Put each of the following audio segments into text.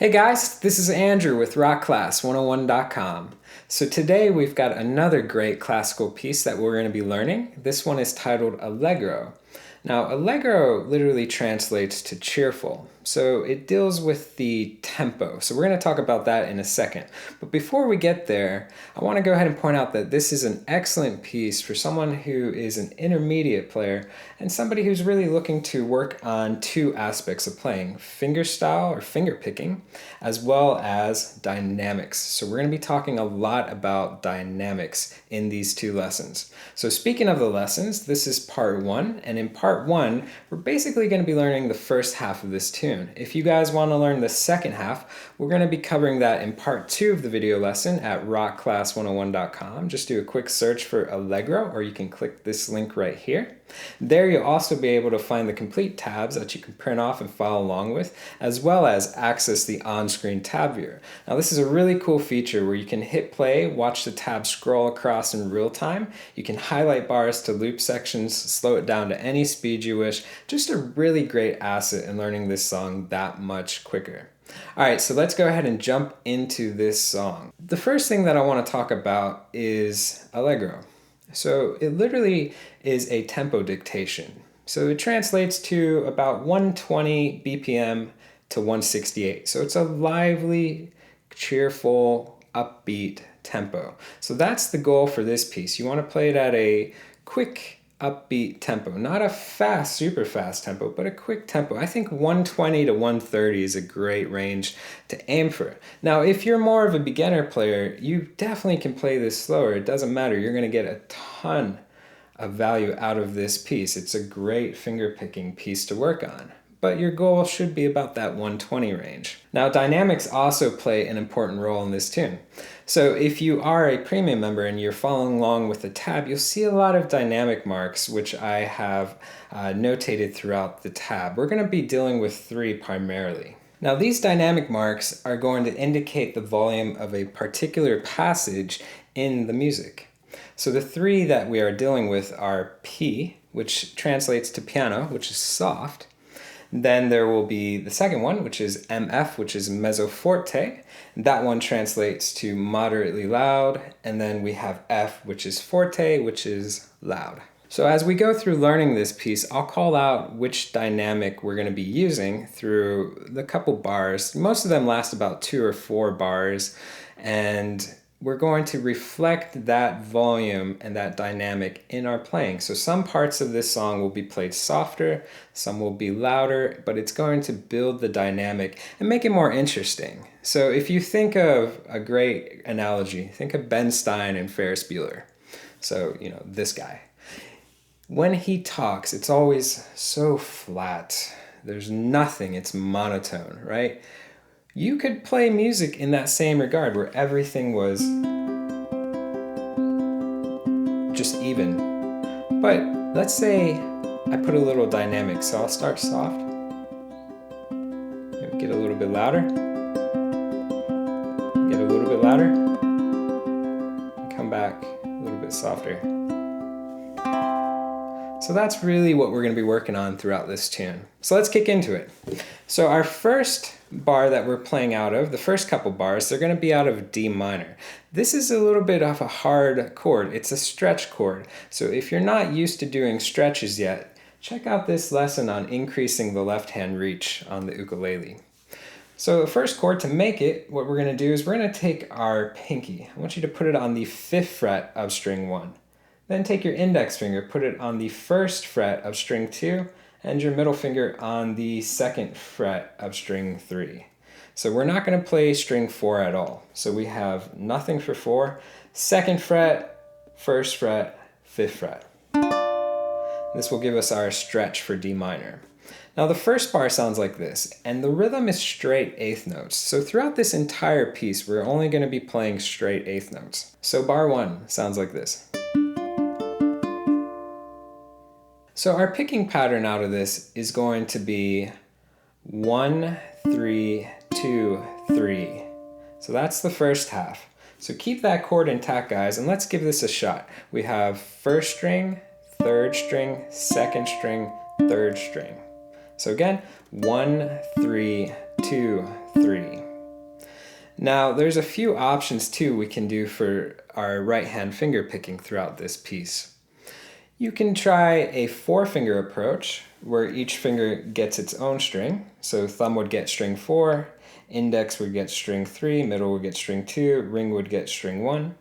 Hey guys, this is Andrew with rockclass101.com. So today we've got another great classical piece that we're going to be learning. This one is titled Allegro. Now, Allegro literally translates to cheerful, so it deals with the tempo. So we're going to talk about that in a second. But before we get there, I want to go ahead and point out that this is an excellent piece for someone who is an intermediate player and somebody who's really looking to work on two aspects of playing, fingerstyle or finger picking, as well as dynamics. So we're going to be talking a lot about dynamics in these two lessons. So speaking of the lessons, this is part one, and in part one, we're basically going to be learning the first half of this tune. If you guys want to learn the second half, we're going to be covering that in part two of the video lesson at rockclass101.com. Just do a quick search for Allegro, or you can click this link right here. There you'll also be able to find the complete tabs that you can print off and follow along with, as well as access the on-screen tab viewer. Now this is a really cool feature where you can hit play, watch the tab scroll across in real time. You can highlight bars to loop sections, slow it down to any speed you wish. Just a really great asset in learning this song that much quicker. Alright, so let's go ahead and jump into this song. The first thing that I want to talk about is Allegro. So it literally is a tempo dictation. So it translates to about 120 BPM to 168. So it's a lively, cheerful, upbeat tempo. So that's the goal for this piece. You want to play it at a quick, upbeat tempo. Not a fast, super fast tempo, but a quick tempo. I think 120 to 130 is a great range to aim for. Now, if you're more of a beginner player, you definitely can play this slower. It doesn't matter. You're going to get a ton of value out of this piece. It's a great finger picking piece to work on. But your goal should be about that 120 range. Now, dynamics also play an important role in this tune. So if you are a premium member and you're following along with the tab, you'll see a lot of dynamic marks, which I have notated throughout the tab. We're going to be dealing with three primarily. Now, these dynamic marks are going to indicate the volume of a particular passage in the music. So the three that we are dealing with are P, which translates to piano, which is soft. Then there will be the second one, which is MF, which is mezzo-forte. That one translates to moderately loud. And then we have F, which is forte, which is loud. So as we go through learning this piece, I'll call out which dynamic we're going to be using through the couple bars. Most of them last about 2 or 4 bars. And we're going to reflect that volume and that dynamic in our playing. So some parts of this song will be played softer, some will be louder, but it's going to build the dynamic and make it more interesting. So if you think of a great analogy, think of Ben Stein and Ferris Bueller. So, you know, this guy. When he talks, it's always so flat. There's nothing, it's monotone, right? You could play music in that same regard where everything was just even. But let's say I put a little dynamic, so I'll start soft, maybe get a little bit louder, get a little bit louder, and come back a little bit softer. So that's really what we're going to be working on throughout this tune. So let's kick into it. So our first bar that we're playing out of, the first couple bars, they're going to be out of D minor. This is a little bit of a hard chord. It's a stretch chord. So if you're not used to doing stretches yet, check out this lesson on increasing the left hand reach on the ukulele. So the first chord, to make it, what we're going to do is we're going to take our pinky. I want you to put it on the 5th fret of string 1. Then take your index finger, put it on the 1st fret of string 2, and your middle finger on the 2nd fret of string 3. So we're not going to play string 4 at all. So we have nothing for 4, 2nd fret, 1st fret, 5th fret. This will give us our stretch for D minor. Now the first bar sounds like this, and the rhythm is straight 8th notes. So throughout this entire piece, we're only going to be playing straight 8th notes. So bar 1 sounds like this. So our picking pattern out of this is going to be 1, 3, 2, 3. So that's the first half. So keep that chord intact, guys, and let's give this a shot. We have 1st string, 3rd string, 2nd string, 3rd string. So again, 1, 3, 2, 3. Now, there's a few options too we can do for our right hand finger picking throughout this piece. You can try a 4-finger approach where each finger gets its own string. So thumb would get string 4, index would get string 3, middle would get string 2, ring would get string 1.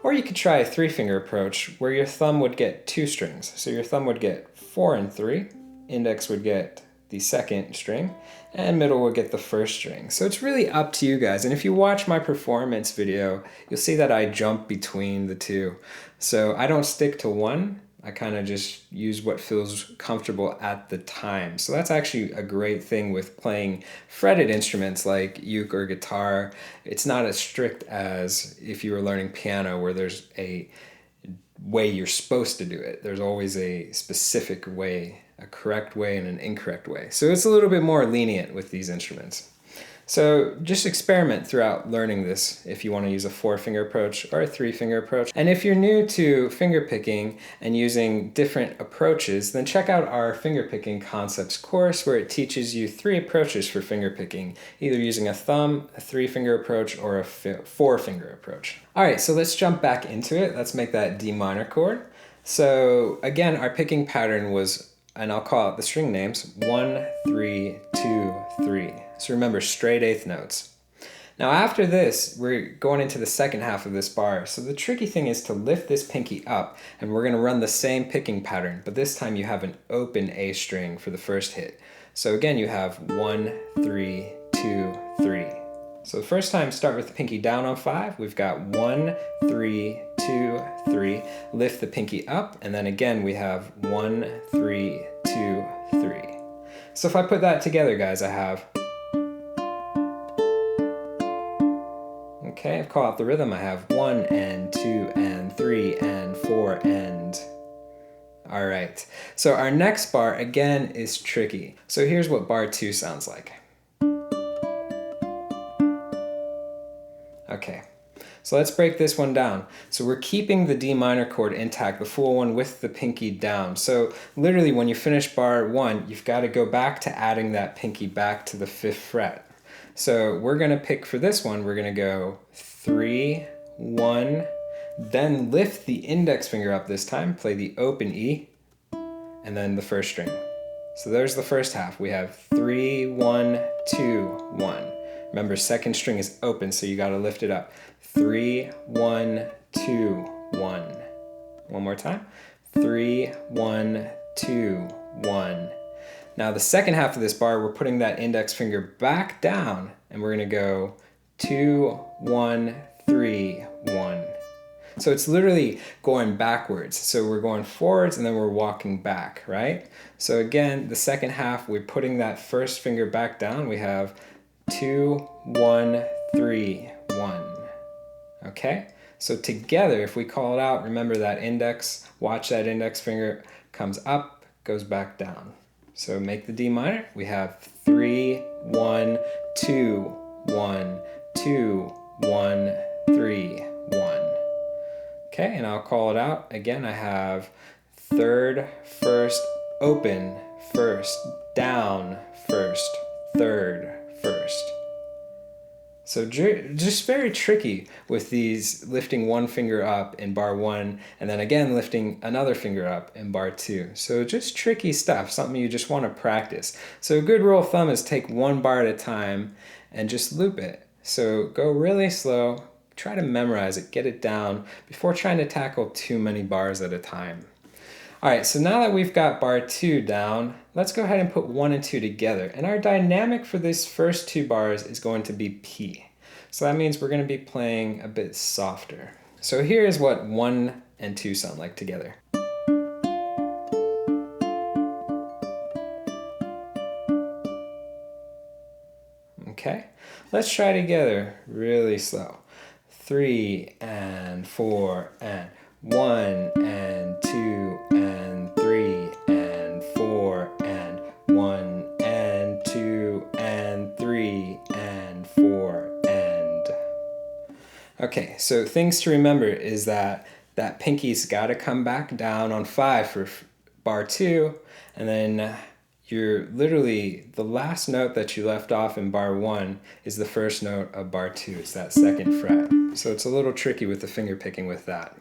Or you could try a 3-finger approach where your thumb would get 2 strings. So your thumb would get 4 and 3, index would get the second string, and middle will get the first string. So it's really up to you guys. And if you watch my performance video, you'll see that I jump between the two. So I don't stick to one. I kind of just use what feels comfortable at the time. So that's actually a great thing with playing fretted instruments like uke or guitar. It's not as strict as if you were learning piano where there's a way you're supposed to do it. There's always a specific way, a correct way and an incorrect way. So it's a little bit more lenient with these instruments. So just experiment throughout learning this if you want to use a 4-finger approach or a 3-finger approach. And if you're new to finger picking and using different approaches, then check out our fingerpicking concepts course where it teaches you 3 approaches for finger picking, either using a thumb, a 3-finger approach, or a 4-finger approach. All right, so let's jump back into it. Let's make that D minor chord. So again, our picking pattern was, and I'll call out the string names, 1, 3, 2, 3. So remember, straight 8th notes. Now after this, we're going into the second half of this bar. So the tricky thing is to lift this pinky up, and we're gonna run the same picking pattern, but this time you have an open A string for the first hit. So again, you have 1, 3, 2, 3. So the first time, start with the pinky down on 5. We've got 1, 3, 2, 3. Lift the pinky up, and then again we have 1, 3, 2, 3. So if I put that together, guys, I have, okay, I've called out the rhythm. I have 1 and 2 and 3 and 4 and... All right, so our next bar again is tricky. So here's what bar 2 sounds like. Okay, so let's break this one down. So we're keeping the D minor chord intact, the full one with the pinky down. So literally when you finish bar 1, you've got to go back to adding that pinky back to the 5th fret. So we're gonna pick for this one, we're gonna go 3, 1, then lift the index finger up this time, play the open E, and then the first string. So there's the first half. We have 3, 1, 2, 1. Remember, second string is open, so you gotta lift it up. 3, 1, 2, 1. One more time. 3, 1, 2, 1. Now the second half of this bar, we're putting that index finger back down, and we're gonna go 2, 1, 3, 1. So it's literally going backwards. So we're going forwards and then we're walking back, right? So again, the second half, we're putting that first finger back down. We have 2, 1, 3, 1. Okay? So together, if we call it out, remember that index, watch that index finger comes up, goes back down. So make the D minor. We have 3, 1, 2, 1, 2, 1, 3, 1. Okay, and I'll call it out. Again, I have 3rd, 1st, open, 1st, down, 1st, 3rd, 1st. So just very tricky with these lifting one finger up in bar 1 and then again lifting another finger up in bar 2. So just tricky stuff, something you just want to practice. So a good rule of thumb is take one bar at a time and just loop it. So go really slow, try to memorize it, get it down before trying to tackle too many bars at a time. All right, so now that we've got bar 2 down, let's go ahead and put 1 and 2 together. And our dynamic for this first 2 bars is going to be P. So that means we're going to be playing a bit softer. So here's what 1 and 2 sound like together. Okay, let's try together really slow. 3 and 4 and 1 and 2 and 3 and 4 and 1 and 2 and 3 and 4 and... Okay, so things to remember is that pinky's got to come back down on 5 for bar 2, and then you're literally, the last note that you left off in bar 1 is the first note of bar 2. It's that 2nd fret. So it's a little tricky with the finger picking with that.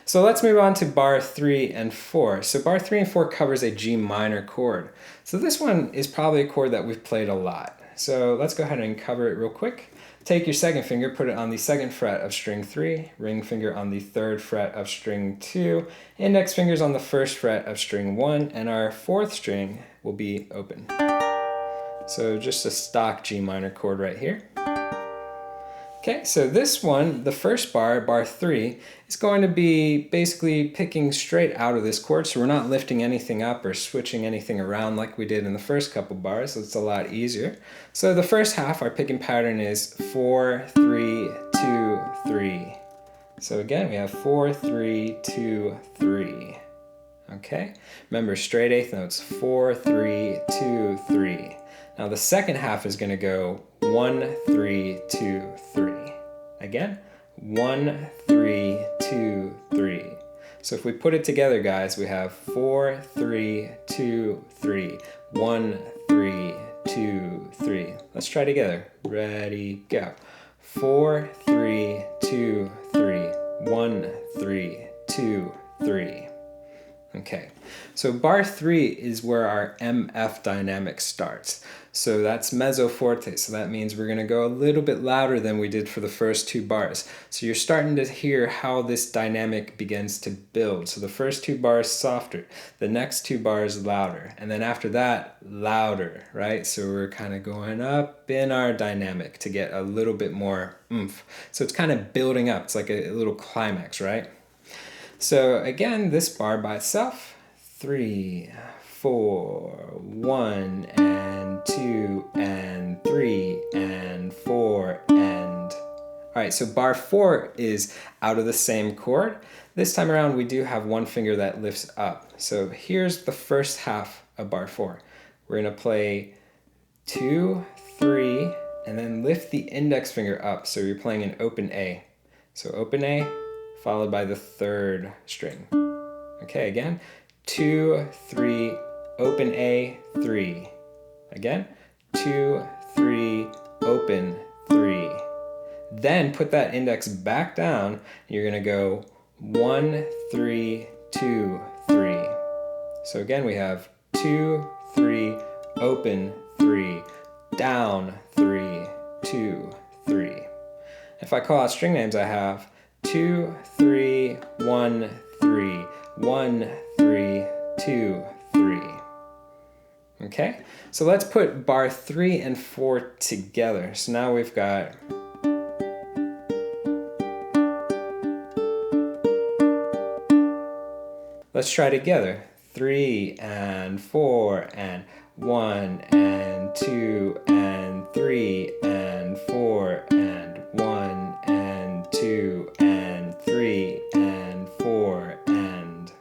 So let's move on to bar 3 and 4. So bar 3 and 4 covers a G minor chord. So this one is probably a chord that we've played a lot. So let's go ahead and cover it real quick. Take your second finger, put it on the 2nd fret of string 3, ring finger on the 3rd fret of string 2, index fingers on the 1st fret of string 1, and our 4th string will be open. So just a stock G minor chord right here. Okay, so this one, the first bar, bar 3, is going to be basically picking straight out of this chord, so we're not lifting anything up or switching anything around like we did in the first couple bars, so it's a lot easier. So the first half, our picking pattern is 4, 3, 2, 3. So again, we have 4, 3, 2, 3. Okay, remember straight eighth notes, 4, 3, 2, 3. Now the second half is going to go 1, 3, 2, 3. Again, 1, 3, 2, 3. So if we put it together, guys, we have 4, 3, 2, 3. 1, 3, 2, 3. Let's try together. Ready, go. 4, 3, 2, 3. 1, 3, 2, 3. Okay, so bar 3 is where our MF dynamic starts. So that's mezzo-forte, so that means we're going to go a little bit louder than we did for the first 2 bars. So you're starting to hear how this dynamic begins to build. So the first 2 bars softer, the next 2 bars louder, and then after that, louder, right? So we're kind of going up in our dynamic to get a little bit more oomph. So it's kind of building up, it's like a little climax, right? So again, this bar by itself, 3, 4, 1, and 2, and 3, and 4, and... Alright, so bar 4 is out of the same chord. This time around, we do have one finger that lifts up. So here's the first half of bar 4. We're going to play 2, 3, and then lift the index finger up. So you're playing an open A. So open A, followed by the 3rd string. Okay, again, 2, 3, open A, 3. Again, 2, 3, open, 3. Then put that index back down. You're going to go 1, 3, 2, 3. So again, we have 2, 3, open, 3, down, 3, 2, 3. If I call out string names, I have 2, 3, 1, 3, 1, 3, 2, 3. Okay, so let's put bar 3 and 4 together. So now we've got... Let's try together. 3 and 4 and 1 and 2 and 3 and 4 and 1 and 2 and 3 and 4 and...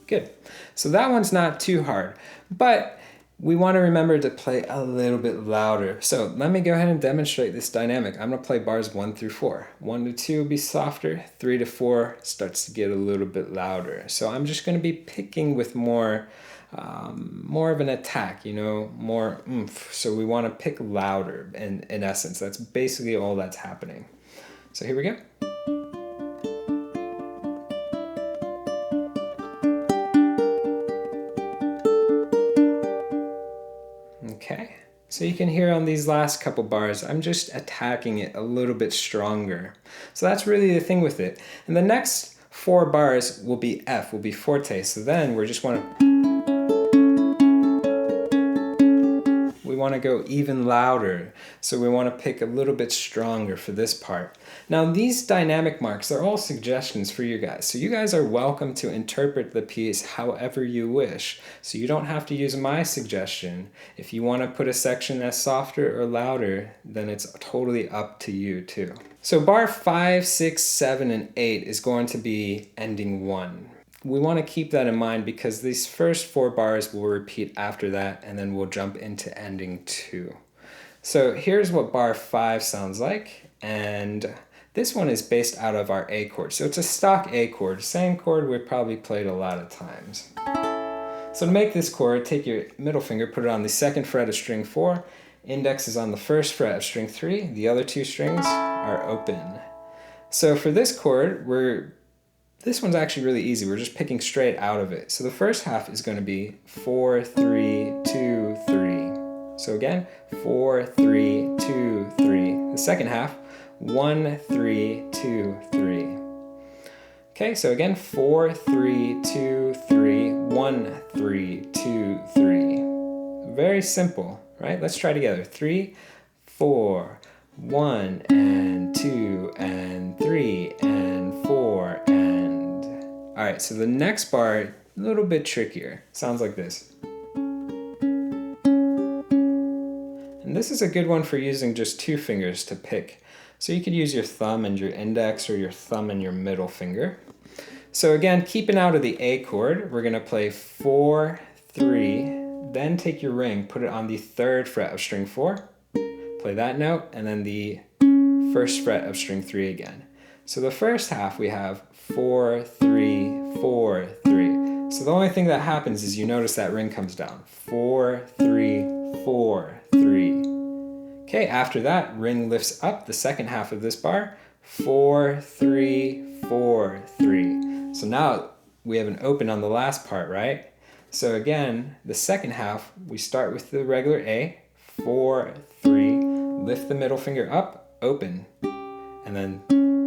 Good. So that one's not too hard, but we want to remember to play a little bit louder. So let me go ahead and demonstrate this dynamic. I'm going to play bars 1 through 4. 1 to 2 will be softer. 3 to 4 starts to get a little bit louder. So I'm just going to be picking with more of an attack, more oomph. So we want to pick louder in essence. That's basically all that's happening. So here we go. Okay, so you can hear on these last couple bars, I'm just attacking it a little bit stronger. So that's really the thing with it. And the next 4 bars will be F, will be forte. So then we want to go even louder. So we want to pick a little bit stronger for this part. Now these dynamic marks are all suggestions for you guys. So you guys are welcome to interpret the piece however you wish. So you don't have to use my suggestion. If you want to put a section that's softer or louder, then it's totally up to you too. So bar 5, 6, 7, and 8 is going to be ending 1. We want to keep that in mind because these first 4 bars will repeat after that, and then we'll jump into ending 2. So here's what bar 5 sounds like, and this one is based out of our A chord. So it's a stock A chord, same chord we've probably played a lot of times. So to make this chord, take your middle finger, put it on the 2nd fret of string 4, index is on the 1st fret of string 3, the other 2 strings are open. So for this chord, this one's actually really easy. We're just picking straight out of it. So the first half is going to be 4, 3, 2, 3. So again, 4, 3, 2, 3. The second half, 1, 3, 2, 3. Okay, so again, 4, 3, 2, 3, 1, 3, 2, 3. Very simple, right? Let's try together. 3, 4, 1, and 2, and 3, and 4, and... All right, so the next bar, a little bit trickier. Sounds like this. And this is a good one for using just 2 fingers to pick. So you could use your thumb and your index, or your thumb and your middle finger. So again, keeping out of the A chord, we're going to play 4, 3, then take your ring, put it on the 3rd fret of string 4, play that note, and then the 1st fret of string 3 again. So the first half we have 4, 3, 4, 3. So the only thing that happens is you notice that ring comes down. 4, 3, 4, 3. Okay, after that, ring lifts up the second half of this bar, 4, 3, 4, 3. So now we have an open on the last part, right? So again, the second half, we start with the regular A, 4, 3, lift the middle finger up, open, and then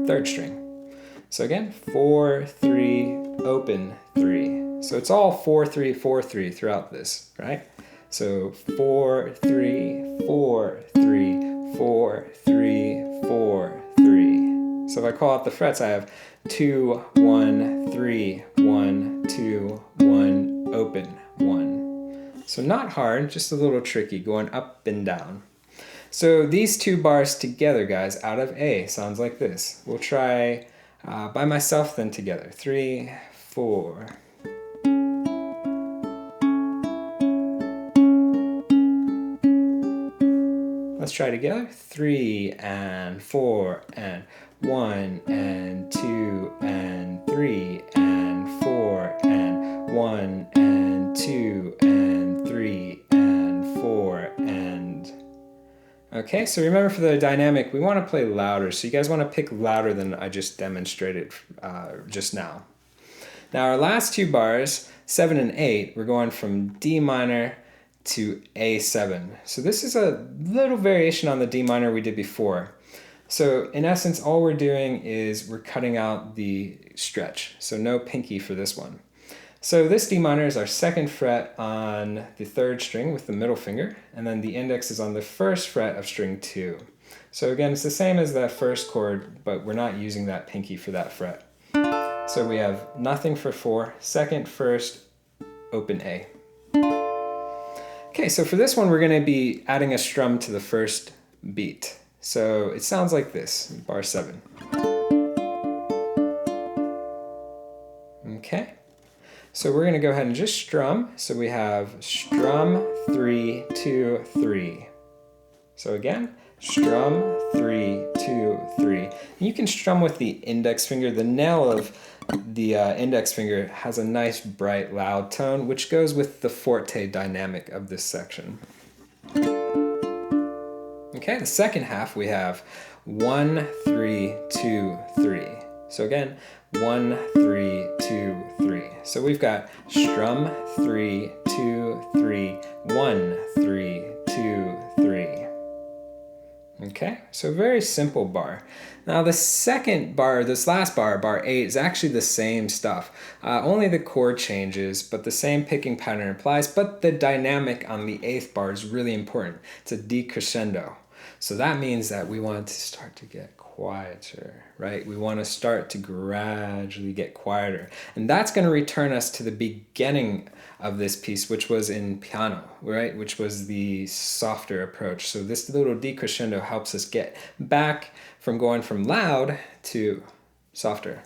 3rd string. So again, 4, 3, open, 3. So it's all 4, 3, 4, 3 throughout this, right? So 4, 3, 4, 3, 4, 3, 4, 3. So if I call out the frets, I have 2, 1, 3, 1, 2, 1, open, 1. So not hard, just a little tricky, going up and down. So these 2 bars together, guys, out of A, sounds like this. We'll try by myself, then together. 3, 4. Let's try together. 3 and 4 and 1 and 2 and 3 and 4 and 1 and 2 and 3 and 4 and... Okay, so remember for the dynamic, we want to play louder. So you guys want to pick louder than I just demonstrated just now. Now our last 2 bars, 7 and 8, we're going from D minor to A7. So this is a little variation on the D minor we did before. So in essence, all we're doing is we're cutting out the stretch. So no pinky for this one. So this D minor is our 2nd fret on the 3rd string with the middle finger, and then the index is on the 1st fret of string 2. So again, it's the same as that first chord, but we're not using that pinky for that fret. So we have nothing for 4, 2nd, 1st, open A. Okay, so for this one, we're going to be adding a strum to the first beat. So it sounds like this, bar 7. Okay, so we're going to go ahead and just strum. So we have strum, 3, 2, 3. So again, strum, 3, 2, 3. And you can strum with the index finger. The nail of the index finger has a nice bright loud tone, which goes with the forte dynamic of this section. Okay, the second half we have 1, 3, 2, 3. So again, 1, 3, 2, 3. So we've got strum, 3, 2, 3, 1, 3, 2, 3. Okay, so very simple bar. Now the second bar, this last bar, bar 8, is actually the same stuff. Only the chord changes, but the same picking pattern applies, but the dynamic on the 8th bar is really important. It's a decrescendo. So that means that we want to start to get quieter, right? We want to start to gradually get quieter. And that's going to return us to the beginning of this piece, which was in piano, right? Which was the softer approach. So this little decrescendo helps us get back from going from loud to softer.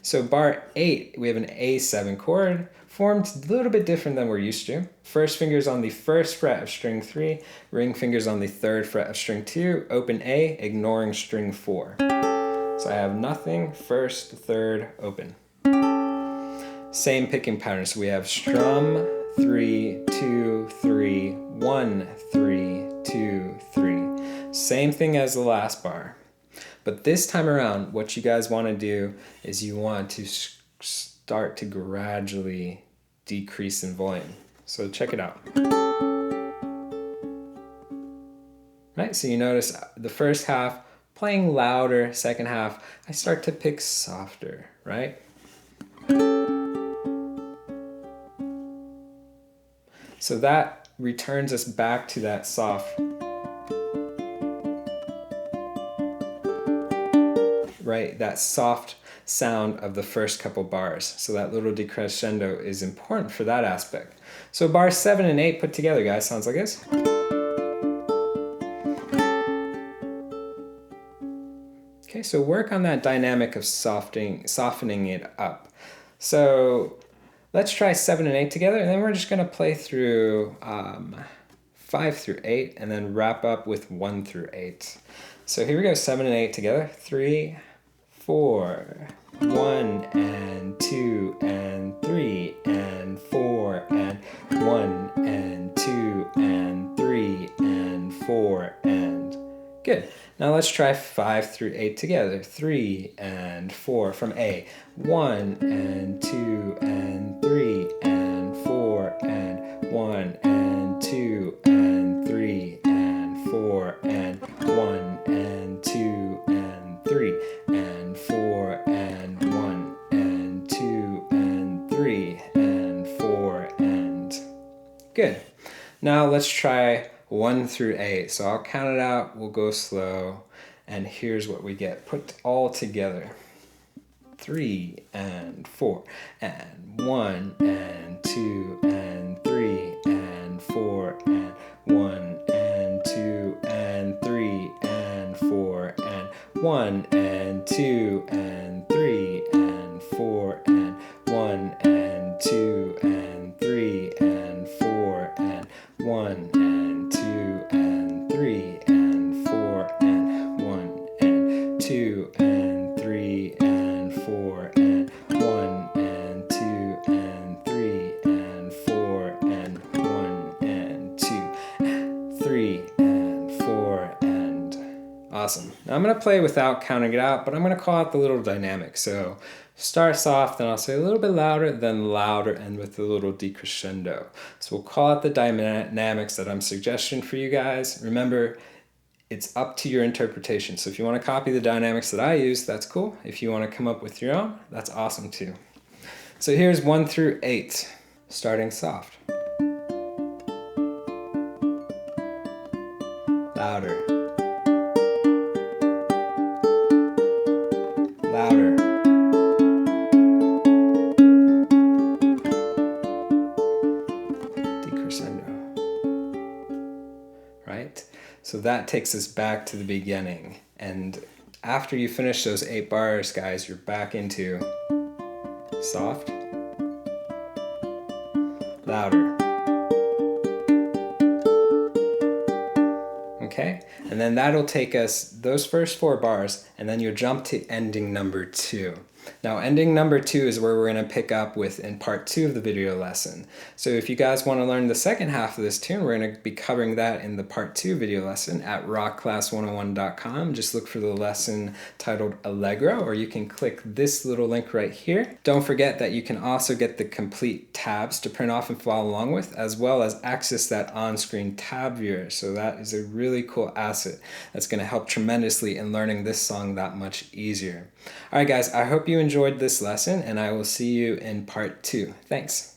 So bar 8, we have an A7 chord, formed a little bit different than we're used to. First finger's on the 1st fret of string 3, ring finger's on the 3rd fret of string 2, open A, ignoring string 4. So I have nothing, 1st, 3rd, open. Same picking pattern, so we have strum, 3, 2, 3, 1, 3, 2, 3. Same thing as the last bar. But this time around, what you guys want to do is you want to start to gradually decrease in volume. So check it out. Right, so you notice the first half playing louder, second half I start to pick softer, right? So that returns us back to that soft, right? That soft sound of the first couple bars. So that little decrescendo is important for that aspect. So bars 7 and 8 put together, guys, sounds like this. Okay, so work on that dynamic of softening it up. So let's try 7 and 8 together, and then we're just going to play through 5 through 8 and then wrap up with 1 through 8. So here we go, 7 and 8 together. 3, 4, 1 and 2 and 3 and 4 and 1 and 2 and 3 and 4 and... Good. Now let's try 5 through 8 together. 3 and 4 from A. 1 and 2 and 3 and 4 and 1 and 2 and 3 and 4 and 1 and 2 and 3 and 4 and 1 and 2 and 3 and 4 and... Good. Now let's try 1 through 8. So I'll count it out, we'll go slow, and here's what we get. Put all together. 3 and 4 and 1 and 2 and 3 and 4 and 1 and 2 and 3 and 4 and 1 and 2 and 3 and 4 and 1 and 2 and 3 and 4 and 1 and 2 and 3 and 4 and 1 and 2 and 3 and 4 and 1 and 2 and 3 and 4 and 1 and 2 and 3 and 4 and... Awesome. Now I'm going to play without counting it out, but I'm going to call out the little dynamic. So start soft, then I'll say a little bit louder, then louder, and with a little decrescendo. So we'll call out the dynamics that I'm suggesting for you guys. Remember, it's up to your interpretation. So if you want to copy the dynamics that I use, that's cool. If you want to come up with your own, that's awesome too. So here's 1 through 8, starting soft. Louder. Louder. Decrescendo. Right? So that takes us back to the beginning. And after you finish those 8 bars, guys, you're back into soft, louder. Okay? And then that'll take us those first 4 bars, and then you'll jump to ending number 2. Now, ending number 2 is where we're going to pick up with in part 2 of the video lesson. So if you guys want to learn the second half of this tune, we're going to be covering that in the part 2 video lesson at rockclass101.com. Just look for the lesson titled Allegro, or you can click this little link right here. Don't forget that you can also get the complete tabs to print off and follow along with, as well as access that on-screen tab viewer. So that is a really cool asset that's going to help tremendously in learning this song that much easier. All right, guys, I hope you enjoyed this lesson, and I will see you in part 2. Thanks.